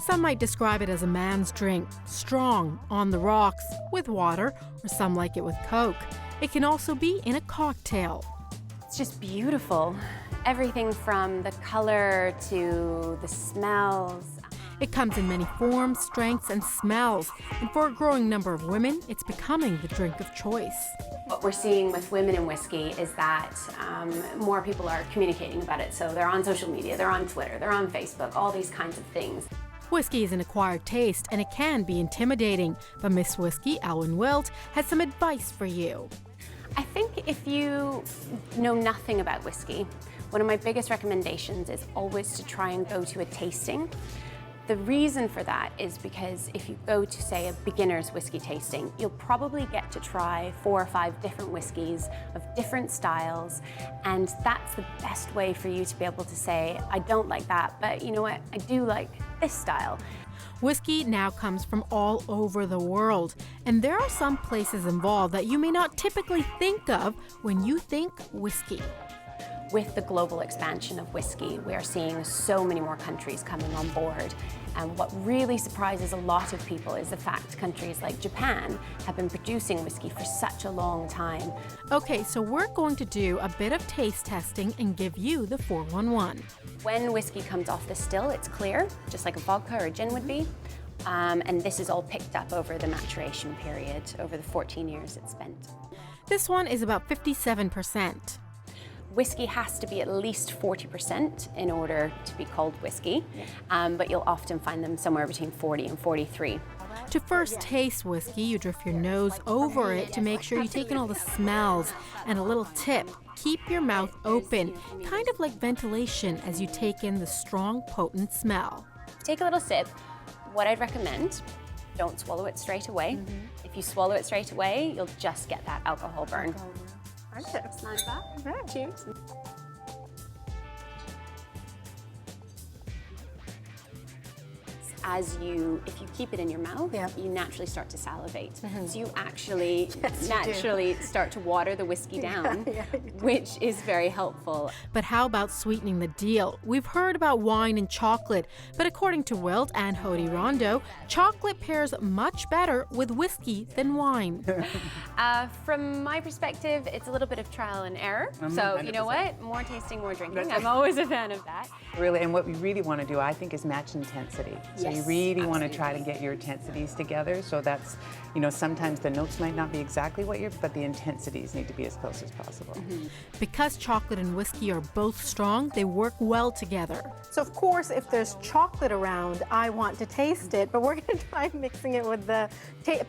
Some might describe it as a man's drink, strong, on the rocks, with water, or some like it with Coke. It can also be in a cocktail. It's just beautiful. Everything from the color to the smells. It comes in many forms, strengths, and smells. And for a growing number of women, it's becoming the drink of choice. What we're seeing with women in whiskey is that more people are communicating about it. So they're on social media, they're on Twitter, they're on Facebook, all these kinds of things. Whiskey is an acquired taste, and it can be intimidating. But Miss Whiskey, Alwyn Wilt, has some advice for you. I think if you know nothing about whiskey, one of my biggest recommendations is always to try and go to a tasting. The reason for that is because if you go to, say, a beginner's whiskey tasting, you'll probably get to try 4 or 5 different whiskeys of different styles, and that's the best way for you to be able to say, I don't like that, but you know what, I do like this style. Whiskey now comes from all over the world, and there are some places involved that you may not typically think of when you think whiskey. With the global expansion of whiskey, we are seeing so many more countries coming on board. And what really surprises a lot of people is the fact countries like Japan have been producing whiskey for such a long time. Okay, so we're going to do a bit of taste testing and give you the 411. When whiskey comes off the still, it's clear, just like a vodka or a gin would be. And this is all picked up over the maturation period, over the 14 years it's spent. This one is about 57%. Whiskey has to be at least 40% in order to be called whiskey, but you'll often find them somewhere between 40 and 43. To first taste whiskey, you drift your nose over it to make sure you take in all the smells. And a little tip, keep your mouth open, kind of like ventilation as you take in the strong, potent smell. Take a little sip. What I'd recommend, don't swallow it straight away. If you swallow it straight away, you'll just get that alcohol burn. It's like that. Cheers. If you keep it in your mouth, you naturally start to salivate. So you actually naturally start to water the whiskey down, which is very helpful. But how about sweetening the deal? We've heard about wine and chocolate, but according to Wilt and Hody Rondo, chocolate pairs much better with whiskey than wine. From my perspective, it's a little bit of trial and error. So you know what? More tasting, more drinking. I'm always a fan of that. Really, and what we really want to do, I think, is match intensity. So you really want to try to get your intensities together. So that's, you know, sometimes the notes might not be exactly what but the intensities need to be as close as possible. Because chocolate and whiskey are both strong, they work well together. So of course, if there's chocolate around, I want to taste it, but we're going to try mixing it with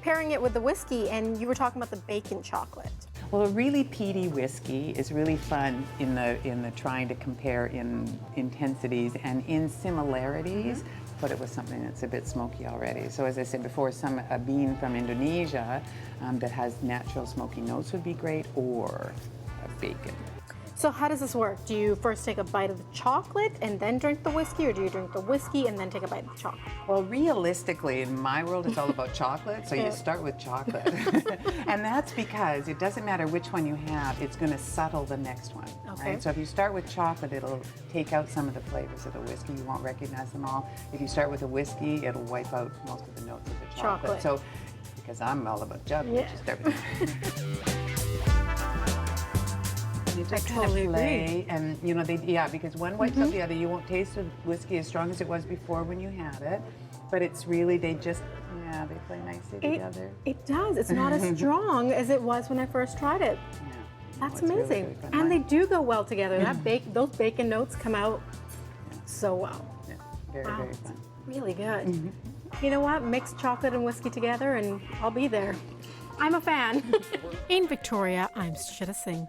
pairing it with the whiskey, and you were talking about the bacon chocolate. Well, a really peaty whiskey is really fun in the trying to compare in intensities and in similarities. Put it with something that's a bit smoky already. So as I said before, a bean from Indonesia that has natural smoky notes would be great, or a bacon. So how does this work? Do you first take a bite of the chocolate and then drink the whiskey, or do you drink the whiskey and then take a bite of the chocolate? Well, realistically, in my world, it's all about chocolate, so you start with chocolate. And that's because it doesn't matter which one you have, it's going to settle the next one. Okay. Right? So if you start with chocolate, it'll take out some of the flavors of the whiskey. You won't recognize them all. If you start with a whiskey, it'll wipe out most of the notes of the chocolate. So, because I'm all about chocolate, just everything. You just totally play, and you know because one wipes out the other. You won't taste the whiskey as strong as it was before when you had it, but it's really they play nicely together. It does. It's not as strong as it was when I first tried it. That's amazing, really and they do go well together. Those bacon notes come out so well. Yeah, very very fun. Really good. You know what? Mix chocolate and whiskey together, and I'll be there. I'm a fan. In Victoria, I'm Sucheta Singh.